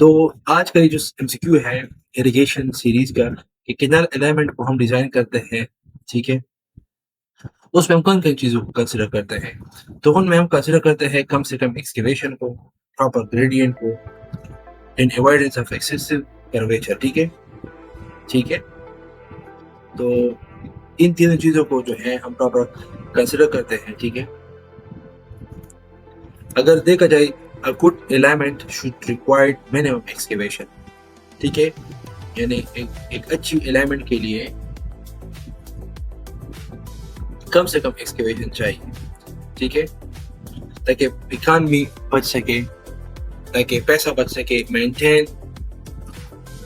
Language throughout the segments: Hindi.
तो आज का ये जो एमसीक्यू है इरिगेशन सीरीज का कि किनाल अलाइनमेंट को हम डिजाइन करते हैं, ठीक है, उसमें हम कौन कौन चीज़ों को कंसिडर करते हैं। तो उनमें हम कंसिडर करते हैं कम से कम एक्सकेवेशन को, प्रॉपर ग्रेडियंट को, इन अवॉइडेंस ऑफ एक्सेसिव कर्वेचर। ठीक है। तो इन तीनों चीज़ों को जो है हम प्रॉपर कंसिडर करते हैं, ठीक है। अगर देखा जाए a good alignment should require minimum excavation, ठीक है, यानी एक अच्छी अलाइनमेंट के लिए कम से कम एक्सकेवेशन चाहिए, ठीक है, ताकि इकॉनमी बच सके, ताकि पैसा बच सके, maintain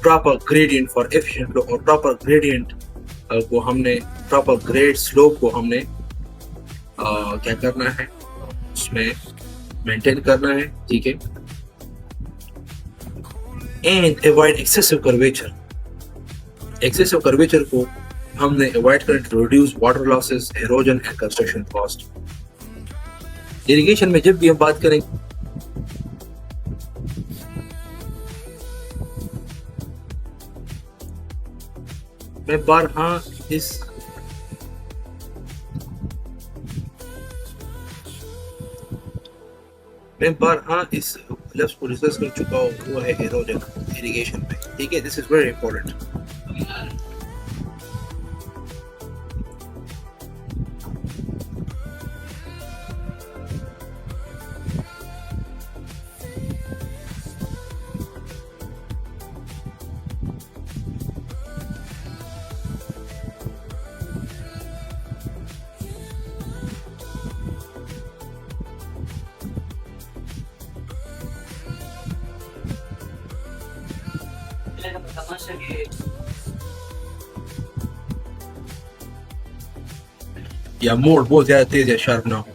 proper gradient for efficient flow, और प्रॉपर ग्रेडियंट को हमने प्रॉपर ग्रेड स्लोप को हमने क्या करना है, उसमें मेंटेन करना है, ठीक है, एंड अवॉइड एक्सेसिव कर्वेचर को हमने अवॉइड करना to reduce water losses, erosion and construction cost. Irrigation में जब भी हम बात करें मैं बारहा इस लफ्ज को डिस्कस कर चुका हूँ, वो है एरोजन इरिगेशन में, ठीक है। This is very important. या मोड बहुत ज्यादा तेज या शार्प ना हो।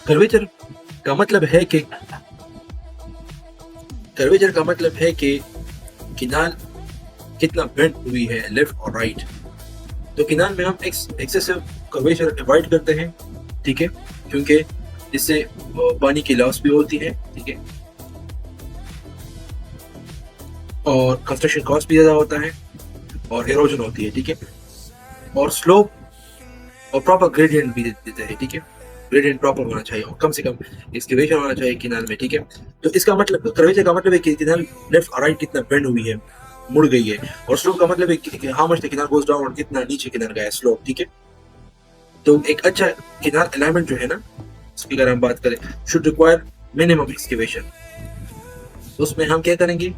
कर्वेचर का मतलब है कि किनाल कितना बेंड हुई है लेफ्ट और राइट। तो किनाल में हम एक्सेसिव कर्वेचर अवॉइड करते हैं, ठीक है, क्योंकि इससे पानी की लॉस भी होती है, ठीक है, और कंस्ट्रक्शन कॉस्ट भी ज्यादा होता है और एरोजन होती है, ठीक है, और स्लोप और प्रॉपर ग्रेडियंट भी देते हैं, ठीक है। ग्रेडियंट प्रॉपर होना चाहिए और कम से कम एक्सकेवेशन होना चाहिए किनाल में, ठीक है। तो इसका मतलब कर्वेचर का मतलब है कि किनाल लेफ्ट और राइट कितना बेंड हुई है, मुड़ गई है, और स्लोप का मतलब है कि how much the canal goes down और कितना नीचे किनाल गया है स्लोप, ठीक है। तो एक अच्छा किनाल अलाइनमेंट जो है ना, इसकी अगर हम बात करें, शुड रिक्वायर मिनिमम एक्सकेवेशन। उसमें हम क्या करेंगे,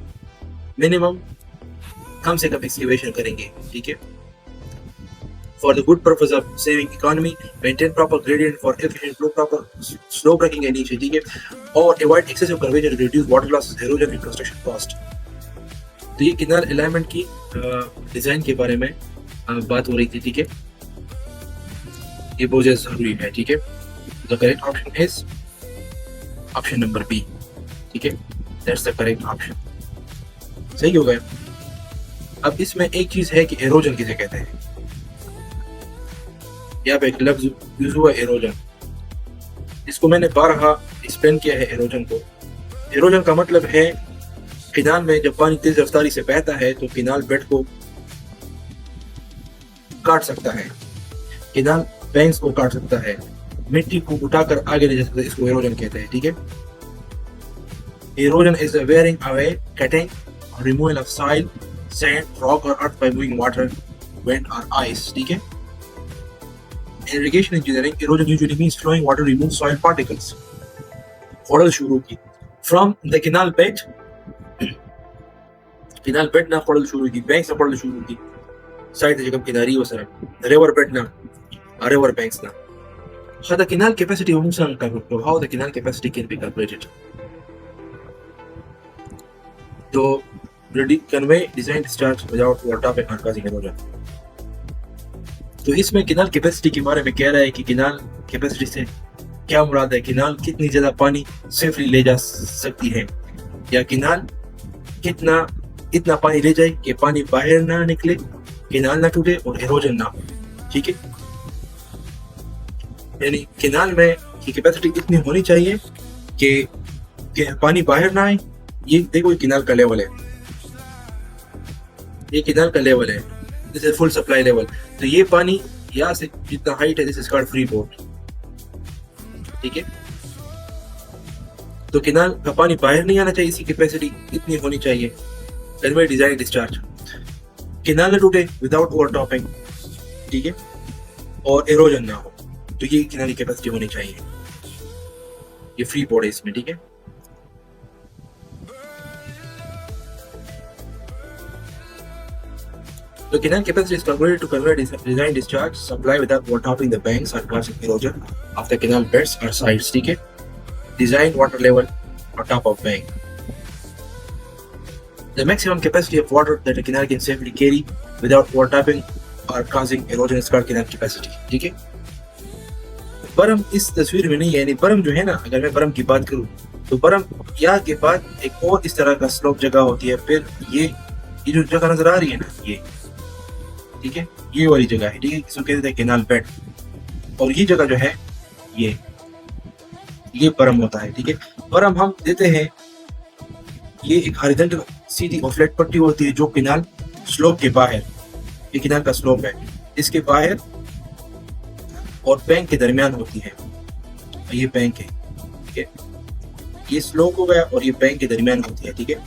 मिनिमम कम से कम एक्सकेवेशन करेंगे, ठीक है, for the good purpose of saving economy, maintain proper gradient for efficient flow, proper slope रखेंगे नीचे, ठीक है, और avoid excessive curvature to reduce water losses, erosion and construction cost। तो ये किनाल अलाइनमेंट की डिजाइन के बारे में बात हो रही थी, ठीक है। ये बहुत ज्यादा जरूरी है, ठीक है। The correct option is option number B, ठीक है, that's the correct option। सही हो गया। अब इसमें एक चीज है कि एरोजन किसे कहते हैं। यहाँ पे एक लफ्ज यूज हुआ एरोजन, इसको मैंने बारहा एक्सप्लेन किया है। एरोजन का मतलब है किनाल में जब पानी तेज रफ्तारी से बहता है तो किनाल बेड को काट सकता है, किनाल बैंक्स को काट सकता है, मिट्टी को उठाकर आगे ले जा सकता है, इसको एरोजन कहते हैं, ठीक है। Erosion is the wearing away, cutting और removal of soil, sand, rock और earth by moving water, wind और आइस, ठीक है। In irrigation engineering, erosion usually means flowing water removes soil particles. खोड़ल शुरू की from the canal bed, canal bed ना खोड़ल शुरू की, banks ना खोड़ल शुरू की, side जगह किनारी वसरा, river bed ना, river banks ना। So the canal capacity उनसे calculate, how the canal capacity can be calculated. तो convey design discharge without water and causing erosion। तो इसमें किनाल कैपेसिटी के बारे में कह रहा है कि किनाल कैपेसिटी से क्या मुराद है, किनाल कितनी ज्यादा पानी सेफली ले जा सकती है, या किनाल कितना इतना पानी ले जाए कि पानी बाहर ना निकले, केनाल ना टूटे और इरोजन ना हो, ठीक है। यानी केनाल में की कैपेसिटी इतनी होनी चाहिए कि पानी बाहर ना आए। ये देखो ये केनाल का लेवल है, ये केनाल का लेवल है, this is full supply level. तो ये पानी यहाँ से जितना हाइट है, this is called free board, ठीक है। तो केनाल का पानी बाहर नहीं आना चाहिए, इसकी कैपेसिटी इतनी होनी चाहिए। कन्वे डिजाइन डिस्चार्ज, केनाल ना टूटे विदाउट ओवर टॉपिंग, ठीक है, और एरोजन ना हो, तो ये केनाल की कैपेसिटी होनी चाहिए। ये फ्री बोर्ड है इसमें, ठीक है। The canal capacity is calculated to convey design discharge supply without overtopping the banks or causing erosion of the canal beds or sides, ठीक है। Design water level on top of bank. The maximum capacity of water that a canal can safely carry without overtopping or causing erosion is called canal capacity, ठीक है। बरम इस तस्वीर में नहीं है, यानी बरम जो है ना, अगर मैं बरम की बात करूँ तो बरम यहाँ के बाद एक और इस तरह का स्लोप जगह होती है, फिर ये जो जगह नजर आ रही है ना, ये ठीक है, ये वाली जगह है, ठीक है, इसको कहते हैं केनाल बेड। और ये जगह जो है ये बरम होता है, ठीक है। बरम हम देते हैं, ये एक हॉरिजॉन्टल सीधी और फ्लैट पट्टी होती है जो केनाल स्लोप के बाहर, ये केनाल का स्लोप है, इसके बाहर और बैंक के दरमियान होती है। ये बैंक है, ठीक है, ये स्लोप हो गया और ये बैंक के दरमियान होती है, ठीक है।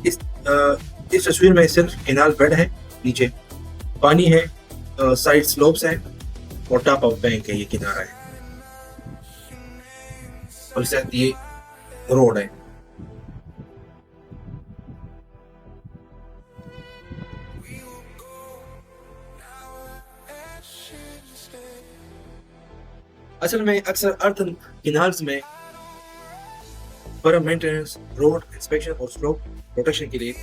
इस तस्वीर में सिर्फ केनाल बेड है, नीचे पानी है, साइड स्लोप्स है और टॉप ऑफ बैंक है, ये किनारा है और साथ ये रोड है। असल में अक्सर अर्थन किनार्स में बरम मेंटेनेंस, रोड इंस्पेक्शन और स्लोप प्रोटेक्शन के लिए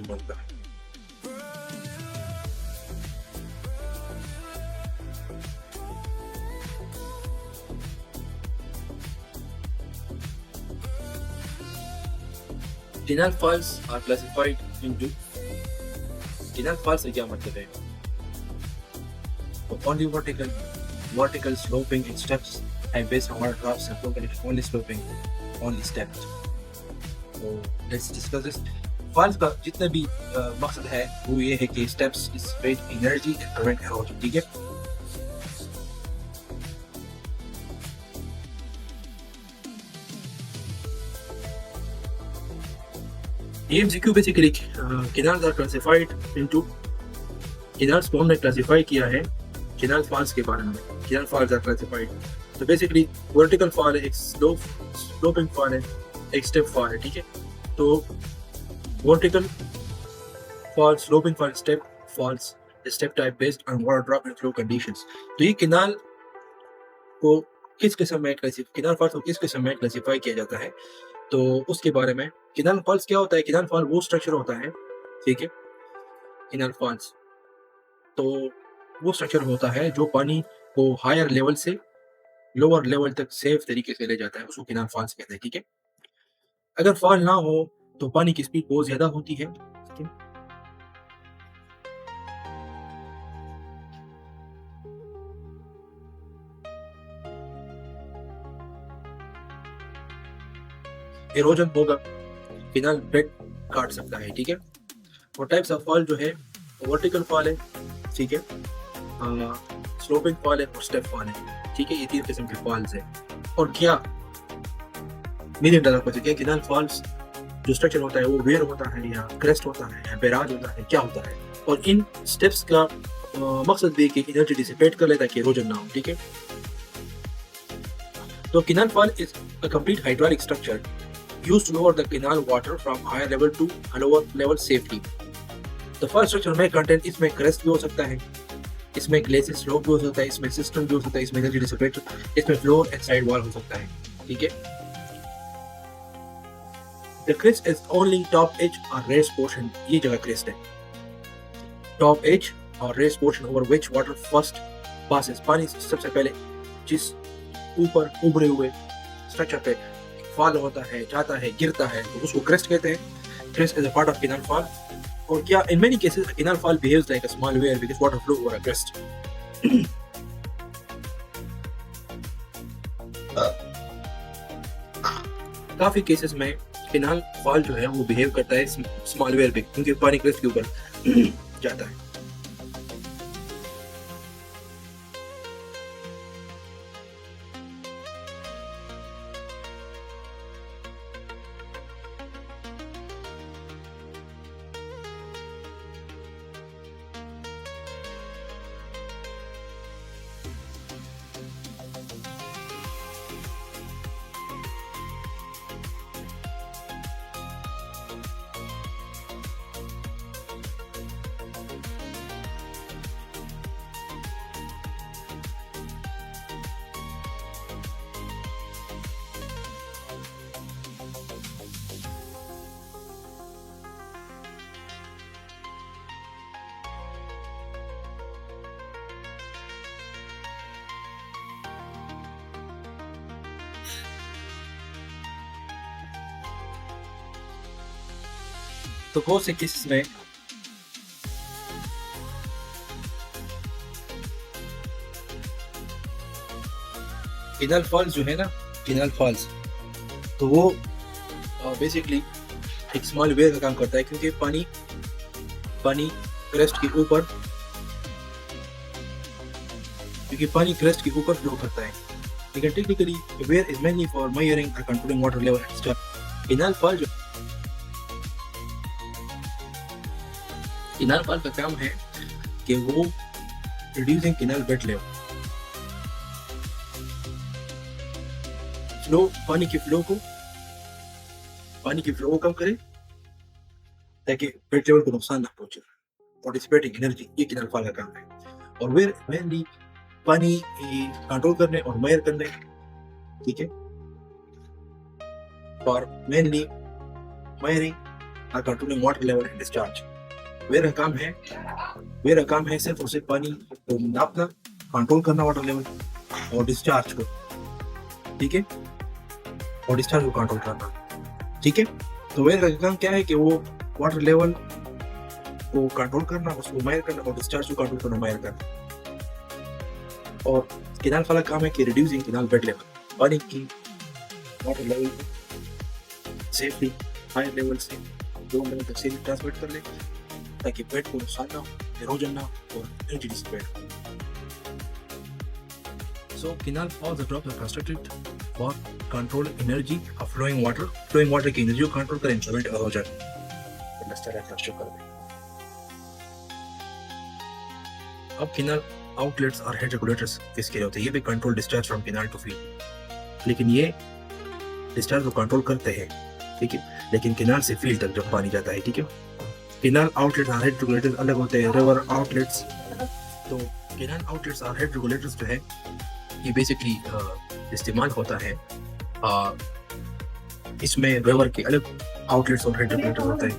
बनता है। Canal falls are classified into canal falls से क्या मतलब है? Only vertical sloping in steps and based on water drops and broken only sloping, only stepped. So let's discuss this. Falls का जितना भी मकसद है वो ये है कि steps dissipate energy and prevent erosion, ठीक है। MCQ basically canals are classified into, canals को हमने क्लासिफाई किया है कैनाल फॉल्स के बारे में। कैनाल फॉल्स आर क्लासिफाइड, तो बेसिकली वर्टिकल फॉल है, एक स्लोपिंग फॉल है, एक स्टेप फॉल है, ठीक है। तो vertical fall, sloping fall, step falls, the step type based on water drop and flow conditions. तो ये केनाल को किस किस्म में केनाल फॉल्स को किस किस्म में क्लासिफाई किया जाता है, तो उसके बारे में। केनाल फॉल्स क्या होता है? केनाल फॉल वो स्ट्रक्चर होता है, ठीक है, केनाल फॉल्स तो वो स्ट्रक्चर होता है जो पानी को हायर लेवल से लोअर लेवल तक सेफ तरीके से ले जाता है, उसको केनाल फॉल्स कहते हैं, ठीक है। अगर फॉल ना हो तो पानी की स्पीड बहुत ज्यादा होती है, ठीक है। इरोजन होगा, केनाल बेड काट सकता है, ठीक है। और टाइप्स ऑफ फॉल जो है वर्टिकल फॉल है, ठीक है, स्लोपिंग फॉल है और स्टेप फॉल है, ठीक है। ये तीन किस्म के फॉल्स है। और क्या $1 million क्वेश्चन, केनाल फॉल्स जो स्ट्रक्चर होता है वो वेयर होता है या क्रेस्ट होता है या बैराज होता है, क्या होता है? और इन स्टेप्स का मकसद भी कि एनर्जी डिसिपेट कर ले ताकि इरोजन ना हो, ठीक है। तो canal fall is a complete hydraulic structure used to lower the canal water from higher level to a lower level safely. तो फॉल स्ट्रक्चर में कंटेंट, इसमें क्रेस्ट भी हो सकता है, इसमें ग्लेसियर स्लोप भी हो सकता है, इसमें सिस्टम भी हो सकता है, इसमें एनर्जी डिसिपेट, इसमें फ्लोर एंड साइड वॉल हो सकता है, ठीक है। The crest is only top edge or raised portion, ये जगह crest है, top edge और race portion over which water first passes, पानी सबसे पहले जिस ऊपर उभरे हुए स्ट्रक्चर पे फॉल होता है, जाता है, गिरता है, तो उसको क्रेस्ट कहते हैं। Crest is a part of canal fall. और क्या in many cases canal fall behaves like a small weir because water flow over a crest. काफी केसेस में कैनाल फॉल जो है वो बिहेव करता है स्मॉल वेयर पे, क्योंकि पानी क्रेस्ट के ऊपर जाता है। तो बहुत से केसेस में कैनाल फॉल्स जो है ना, कैनाल फॉल्स, तो वो बेसिकली एक स्मॉल वेयर का काम करता है, क्योंकि पानी क्रेस्ट के ऊपर फ्लो करता है। लेकिन technically weir is mainly for measuring और controlling water level at start. Canal fall का काम है कि वो रिड्यूसिंग कैनाल बेड लेवल, पानी की फ्लो को कम करे ताकि बेड लेवल को नुकसान ना पहुंचे। और डिसिपेटिंग एनर्जी, ये कैनाल फॉल का काम है। और वेयर मेनली पानी कंट्रोल करने और मेजर करने, ठीक है, और मेनली मेजरिंग और controlling water level and discharge. Weir का काम है सिर्फ और सिर्फ पानी को नापना, कंट्रोल करना वाटर लेवल, और डिस्चार्ज को, ठीक है, और डिस्चार्ज को कंट्रोल करना, ठीक है। तो वेयर का काम क्या है कि वो वाटर लेवल को कंट्रोल करना, उसको मेजर करना, और डिस्चार्ज को कंट्रोल करना, मेजर करना। और कैनाल फॉल का काम है कि रिड्यूसिंग कैनाल बेड लेवल, पानी की वाटर लेवल को सेफली हाई लेवल से लो लेवल तक सेफली ट्रांसमिट कर ले, ताकि बेड को नुकसान ना हो, इरोजन ना हो, और एनर्जी डिसिपेट हो। So canal falls are drops are constructed for control energy of flowing water की एनर्जी को कंट्रोल करें, prevent erosion। अब कैनाल आउटलेट्स और हेड रेगुलेटर्स किसके लिए होते हैं? ये भी control discharge from canal to field, लेकिन ये डिस्चार्ज को कंट्रोल करते हैं, ठीक है, लेकिन कैनाल से फील्ड तक जब पानी जाता है, ठीक है। कैनाल आउटलेट्स और हेड रेगुलेटर्स अलग होते हैं। रिवर आउटलेट्स, तो कैनाल आउटलेट्स और हेड रेगुलेटर्स जो है ये बेसिकली इस्तेमाल होता है, इसमें रिवर के अलग आउटलेट्स और हेड रेगुलेटर होते हैं।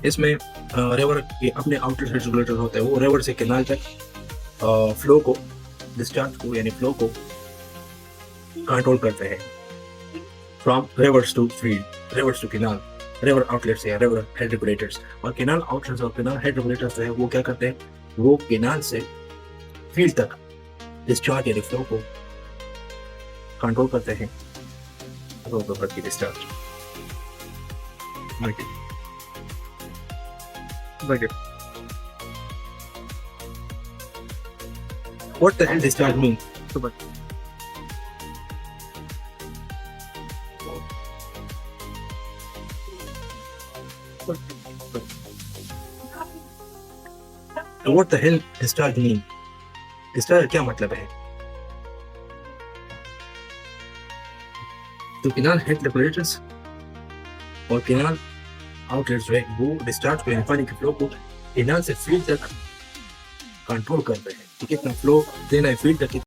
इसमें रिवर के अपने आउटलेट हेड रेगुलेटर होते हैं, वो रिवर से कैनाल तक फ्लो को, डिस्चार्ज को, यानी फ्लो को कंट्रोल करते हैं, from rivers to field, rivers to canal, river outlets या रिवर हेड रेगुलेटर्स। और कैनाल आउटलेट्स और कैनाल हेड रेगुलेटर्स जो है वो क्या करते हैं, वो कैनाल से फील्ड तक डिस्चार्ज यानी फ्लो को कंट्रोल करते हैं, रिवर की discharge. What the hell discharge mean? What the hell discharge mean? Discharge क्या मतलब है? तो कैनाल हेड रेगुलेटर्स और कैनाल आउटलेट्स जो है वो डिस्चार्ज को, पानी के फ्लो को कैनाल से फील्ड तक कंट्रोल करते हैं, कितना फ्लो देना है फील्ड तक,